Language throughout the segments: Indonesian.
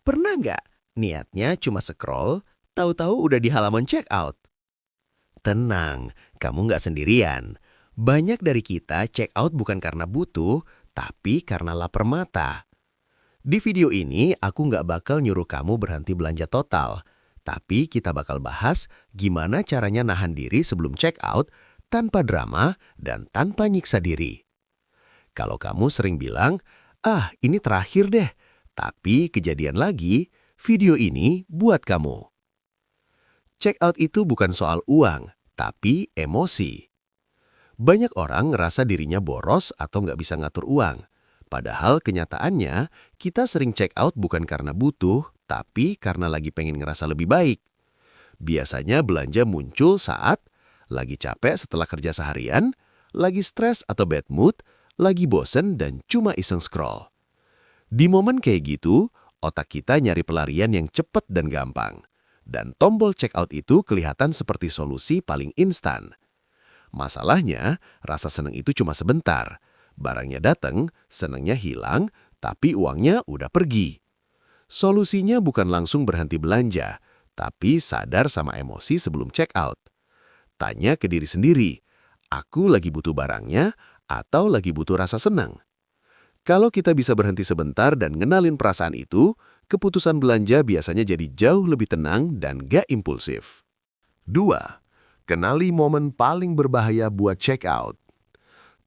Pernah nggak niatnya cuma scroll, tahu-tahu udah di halaman checkout? Tenang, kamu nggak sendirian. Banyak dari kita check out bukan karena butuh, tapi karena lapar mata. Di video ini, aku nggak bakal nyuruh kamu berhenti belanja total. Tapi kita bakal bahas gimana caranya nahan diri sebelum check out tanpa drama dan tanpa nyiksa diri. Kalau kamu sering bilang, ini terakhir deh. Tapi kejadian lagi, video ini buat kamu. Check out itu bukan soal uang, tapi emosi. Banyak orang ngerasa dirinya boros atau nggak bisa ngatur uang. Padahal kenyataannya, kita sering check out bukan karena butuh, tapi karena lagi pengen ngerasa lebih baik. Biasanya belanja muncul saat lagi capek setelah kerja seharian, lagi stres atau bad mood, lagi bosen dan cuma iseng scroll. Di momen kayak gitu, otak kita nyari pelarian yang cepat dan gampang. Dan tombol check out itu kelihatan seperti solusi paling instan. Masalahnya, rasa seneng itu cuma sebentar. Barangnya datang, senengnya hilang, tapi uangnya udah pergi. Solusinya bukan langsung berhenti belanja, tapi sadar sama emosi sebelum check out. Tanya ke diri sendiri, aku lagi butuh barangnya atau lagi butuh rasa senang? Kalau kita bisa berhenti sebentar dan ngenalin perasaan itu, keputusan belanja biasanya jadi jauh lebih tenang dan gak impulsif. 2. Kenali momen paling berbahaya buat check out.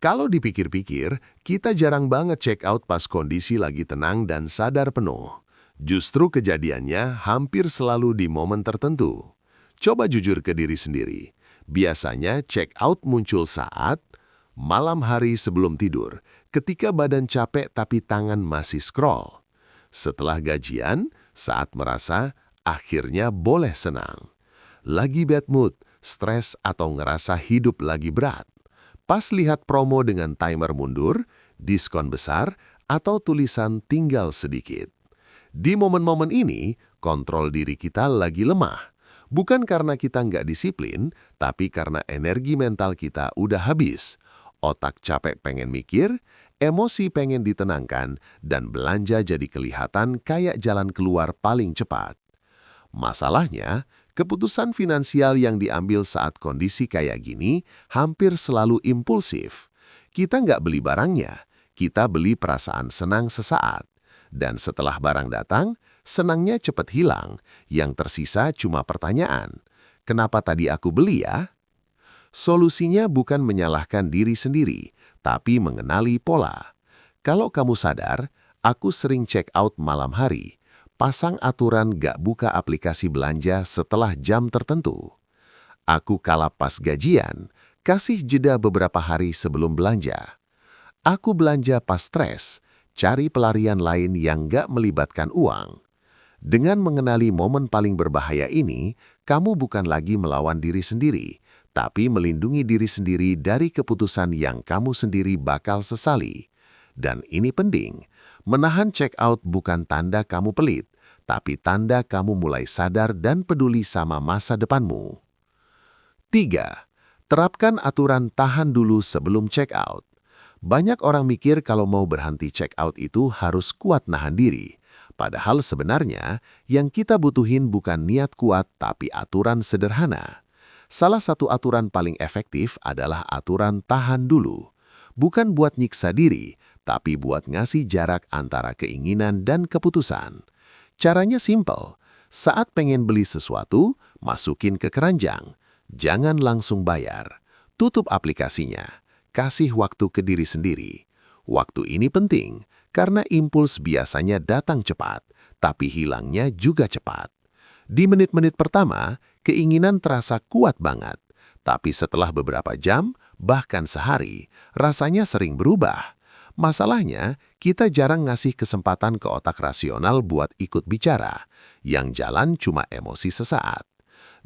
Kalau dipikir-pikir, kita jarang banget check out pas kondisi lagi tenang dan sadar penuh. Justru kejadiannya hampir selalu di momen tertentu. Coba jujur ke diri sendiri. Biasanya check out muncul saat malam hari sebelum tidur, ketika badan capek tapi tangan masih scroll. Setelah gajian, saat merasa akhirnya boleh senang. Lagi bad mood, stres atau ngerasa hidup lagi berat. Pas lihat promo dengan timer mundur, diskon besar, atau tulisan tinggal sedikit. Di momen-momen ini, kontrol diri kita lagi lemah. Bukan karena kita nggak disiplin, tapi karena energi mental kita udah habis. Otak capek pengen mikir, emosi pengen ditenangkan, dan belanja jadi kelihatan kayak jalan keluar paling cepat. Masalahnya, keputusan finansial yang diambil saat kondisi kayak gini hampir selalu impulsif. Kita nggak beli barangnya, kita beli perasaan senang sesaat. Dan setelah barang datang, senangnya cepat hilang. Yang tersisa cuma pertanyaan, kenapa tadi aku beli ya? Solusinya bukan menyalahkan diri sendiri, tapi mengenali pola. Kalau kamu sadar, aku sering check out malam hari. Pasang aturan gak buka aplikasi belanja setelah jam tertentu. Aku kalap pas gajian, kasih jeda beberapa hari sebelum belanja. Aku belanja pas stres, cari pelarian lain yang gak melibatkan uang. Dengan mengenali momen paling berbahaya ini, kamu bukan lagi melawan diri sendiri, tapi melindungi diri sendiri dari keputusan yang kamu sendiri bakal sesali. Dan ini penting, menahan check out bukan tanda kamu pelit, tapi tanda kamu mulai sadar dan peduli sama masa depanmu. 3. Terapkan aturan tahan dulu sebelum check out. Banyak orang mikir kalau mau berhenti check out itu harus kuat nahan diri. Padahal sebenarnya yang kita butuhin bukan niat kuat tapi aturan sederhana. Salah satu aturan paling efektif adalah aturan tahan dulu. Bukan buat nyiksa diri, tapi buat ngasih jarak antara keinginan dan keputusan. Caranya simpel. Saat pengen beli sesuatu, masukin ke keranjang. Jangan langsung bayar. Tutup aplikasinya. Kasih waktu ke diri sendiri. Waktu ini penting, karena impuls biasanya datang cepat, tapi hilangnya juga cepat. Di menit-menit pertama, keinginan terasa kuat banget. Tapi setelah beberapa jam, bahkan sehari, rasanya sering berubah. Masalahnya, kita jarang ngasih kesempatan ke otak rasional buat ikut bicara. Yang jalan cuma emosi sesaat.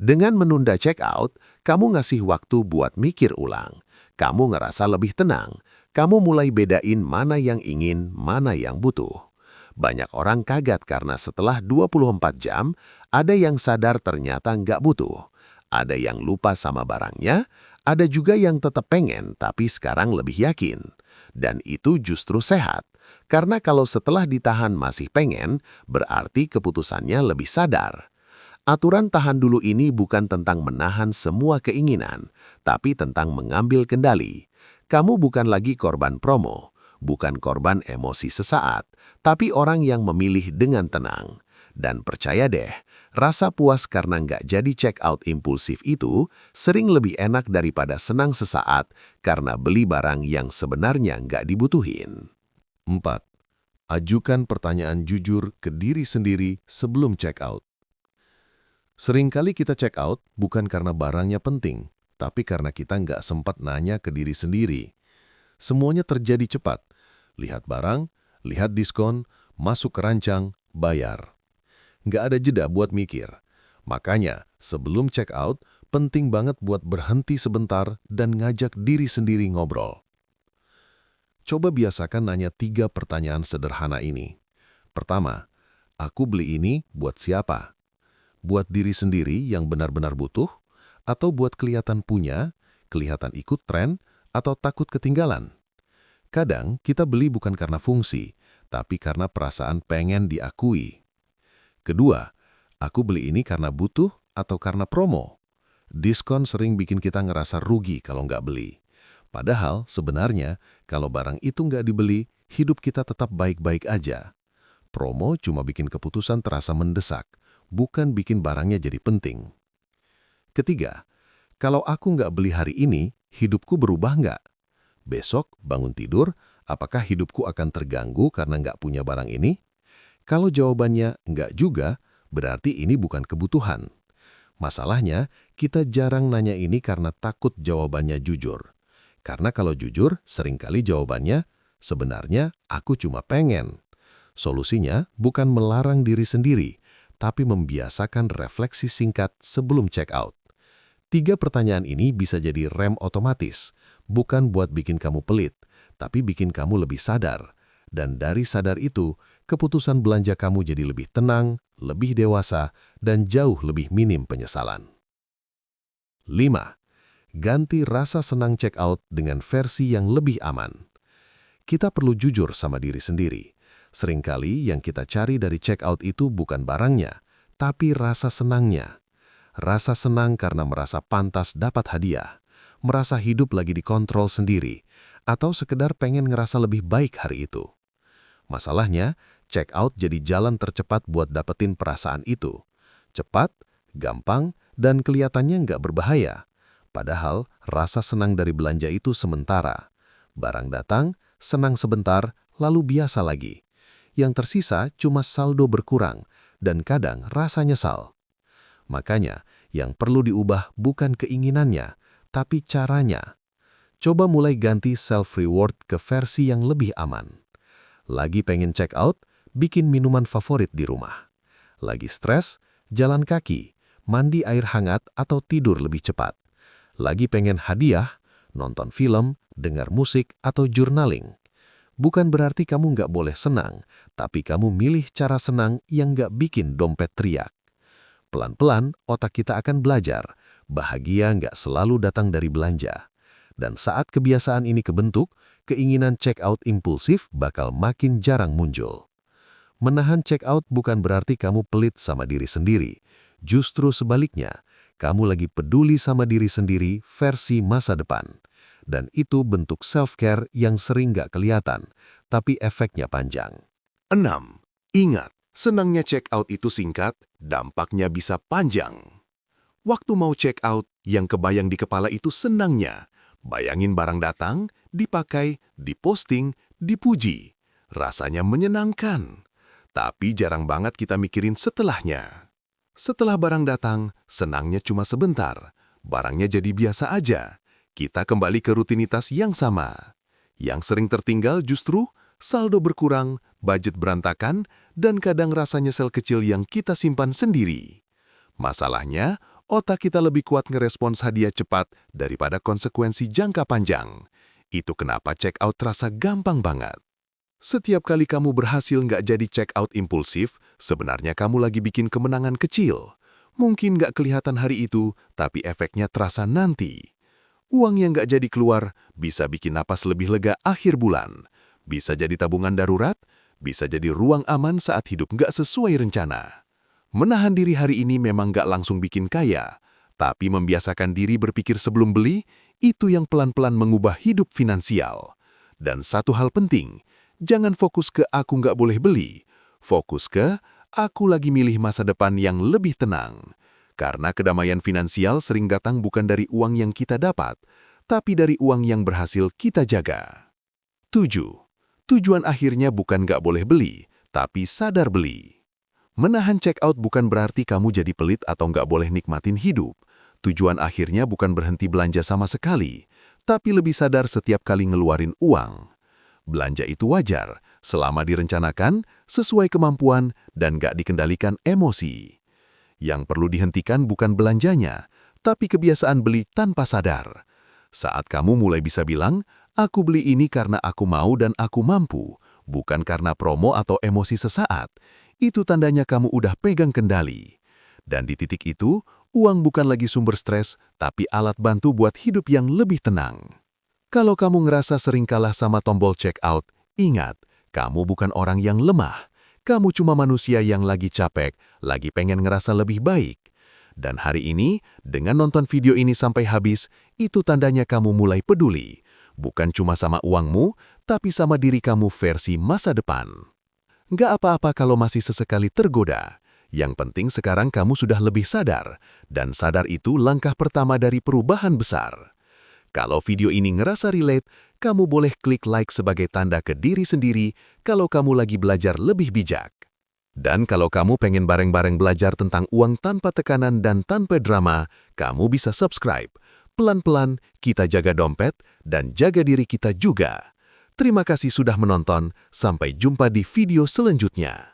Dengan menunda check out, kamu ngasih waktu buat mikir ulang. Kamu ngerasa lebih tenang. Kamu mulai bedain mana yang ingin, mana yang butuh. Banyak orang kaget karena setelah 24 jam, ada yang sadar ternyata nggak butuh. Ada yang lupa sama barangnya, ada juga yang tetap pengen tapi sekarang lebih yakin. Dan itu justru sehat, karena kalau setelah ditahan masih pengen, berarti keputusannya lebih sadar. Aturan tahan dulu ini bukan tentang menahan semua keinginan, tapi tentang mengambil kendali. Kamu bukan lagi korban promo, bukan korban emosi sesaat, tapi orang yang memilih dengan tenang. Dan percaya deh, rasa puas karena nggak jadi check out impulsif itu sering lebih enak daripada senang sesaat karena beli barang yang sebenarnya nggak dibutuhin. 4. Ajukan pertanyaan jujur ke diri sendiri sebelum check out. Seringkali kita check out bukan karena barangnya penting, tapi karena kita nggak sempat nanya ke diri sendiri. Semuanya terjadi cepat. Lihat barang, lihat diskon, masuk ke rancang, bayar. Nggak ada jeda buat mikir. Makanya, sebelum check out, penting banget buat berhenti sebentar dan ngajak diri sendiri ngobrol. Coba biasakan nanya 3 pertanyaan sederhana ini. Pertama, aku beli ini buat siapa? Buat diri sendiri yang benar-benar butuh? Atau buat kelihatan punya, kelihatan ikut tren, atau takut ketinggalan? Kadang kita beli bukan karena fungsi, tapi karena perasaan pengen diakui. Kedua, aku beli ini karena butuh atau karena promo? Diskon sering bikin kita ngerasa rugi kalau nggak beli. Padahal sebenarnya kalau barang itu nggak dibeli, hidup kita tetap baik-baik aja. Promo cuma bikin keputusan terasa mendesak, bukan bikin barangnya jadi penting. Ketiga, kalau aku nggak beli hari ini, hidupku berubah nggak? Besok bangun tidur, apakah hidupku akan terganggu karena nggak punya barang ini? Kalau jawabannya nggak juga, berarti ini bukan kebutuhan. Masalahnya, kita jarang nanya ini karena takut jawabannya jujur. Karena kalau jujur, seringkali jawabannya, sebenarnya aku cuma pengen. Solusinya bukan melarang diri sendiri, tapi membiasakan refleksi singkat sebelum check out. 3 pertanyaan ini bisa jadi rem otomatis, bukan buat bikin kamu pelit, tapi bikin kamu lebih sadar. Dan dari sadar itu, keputusan belanja kamu jadi lebih tenang, lebih dewasa, dan jauh lebih minim penyesalan. 5. Ganti rasa senang check out dengan versi yang lebih aman. Kita perlu jujur sama diri sendiri. Seringkali yang kita cari dari check out itu bukan barangnya, tapi rasa senangnya. Rasa senang karena merasa pantas dapat hadiah, merasa hidup lagi dikontrol sendiri, atau sekedar pengen ngerasa lebih baik hari itu. Masalahnya, check out jadi jalan tercepat buat dapetin perasaan itu. Cepat, gampang, dan kelihatannya nggak berbahaya. Padahal, rasa senang dari belanja itu sementara. Barang datang, senang sebentar, lalu biasa lagi. Yang tersisa cuma saldo berkurang, dan kadang rasa nyesal. Makanya, yang perlu diubah bukan keinginannya, tapi caranya. Coba mulai ganti self-reward ke versi yang lebih aman. Lagi pengen check out, bikin minuman favorit di rumah. Lagi stres, jalan kaki, mandi air hangat atau tidur lebih cepat. Lagi pengen hadiah, nonton film, dengar musik, atau journaling. Bukan berarti kamu nggak boleh senang, tapi kamu milih cara senang yang nggak bikin dompet teriak. Pelan-pelan, otak kita akan belajar. Bahagia nggak selalu datang dari belanja. Dan saat kebiasaan ini kebentuk, keinginan check out impulsif bakal makin jarang muncul. Menahan check out bukan berarti kamu pelit sama diri sendiri. Justru sebaliknya, kamu lagi peduli sama diri sendiri versi masa depan. Dan itu bentuk self-care yang sering nggak kelihatan, tapi efeknya panjang. 6. Ingat, senangnya check out itu singkat, dampaknya bisa panjang. Waktu mau check out, yang kebayang di kepala itu senangnya. Bayangin barang datang, dipakai, diposting, dipuji. Rasanya menyenangkan. Tapi jarang banget kita mikirin setelahnya. Setelah barang datang, senangnya cuma sebentar. Barangnya jadi biasa aja. Kita kembali ke rutinitas yang sama. Yang sering tertinggal justru saldo berkurang, budget berantakan, dan kadang rasa nyesel kecil yang kita simpan sendiri. Masalahnya, otak kita lebih kuat ngerespons hadiah cepat daripada konsekuensi jangka panjang. Itu kenapa check out terasa gampang banget. Setiap kali kamu berhasil nggak jadi check out impulsif, sebenarnya kamu lagi bikin kemenangan kecil. Mungkin nggak kelihatan hari itu, tapi efeknya terasa nanti. Uang yang nggak jadi keluar bisa bikin napas lebih lega akhir bulan. Bisa jadi tabungan darurat, bisa jadi ruang aman saat hidup nggak sesuai rencana. Menahan diri hari ini memang nggak langsung bikin kaya, tapi membiasakan diri berpikir sebelum beli, itu yang pelan-pelan mengubah hidup finansial. Dan satu hal penting, jangan fokus ke aku nggak boleh beli, fokus ke aku lagi milih masa depan yang lebih tenang. Karena kedamaian finansial sering datang bukan dari uang yang kita dapat, tapi dari uang yang berhasil kita jaga. 7. Tujuan akhirnya bukan nggak boleh beli, tapi sadar beli. Menahan check out bukan berarti kamu jadi pelit atau nggak boleh nikmatin hidup. Tujuan akhirnya bukan berhenti belanja sama sekali, tapi lebih sadar setiap kali ngeluarin uang. Belanja itu wajar, selama direncanakan, sesuai kemampuan, dan nggak dikendalikan emosi. Yang perlu dihentikan bukan belanjanya, tapi kebiasaan beli tanpa sadar. Saat kamu mulai bisa bilang, aku beli ini karena aku mau dan aku mampu, bukan karena promo atau emosi sesaat, itu tandanya kamu udah pegang kendali. Dan di titik itu, uang bukan lagi sumber stres, tapi alat bantu buat hidup yang lebih tenang. Kalau kamu ngerasa sering kalah sama tombol check out, ingat, kamu bukan orang yang lemah. Kamu cuma manusia yang lagi capek, lagi pengen ngerasa lebih baik. Dan hari ini, dengan nonton video ini sampai habis, itu tandanya kamu mulai peduli. Bukan cuma sama uangmu, tapi sama diri kamu versi masa depan. Nggak apa-apa kalau masih sesekali tergoda. Yang penting sekarang kamu sudah lebih sadar, dan sadar itu langkah pertama dari perubahan besar. Kalau video ini ngerasa relate, kamu boleh klik like sebagai tanda ke diri sendiri kalau kamu lagi belajar lebih bijak. Dan kalau kamu pengen bareng-bareng belajar tentang uang tanpa tekanan dan tanpa drama, kamu bisa subscribe. Pelan-pelan, kita jaga dompet dan jaga diri kita juga. Terima kasih sudah menonton, sampai jumpa di video selanjutnya.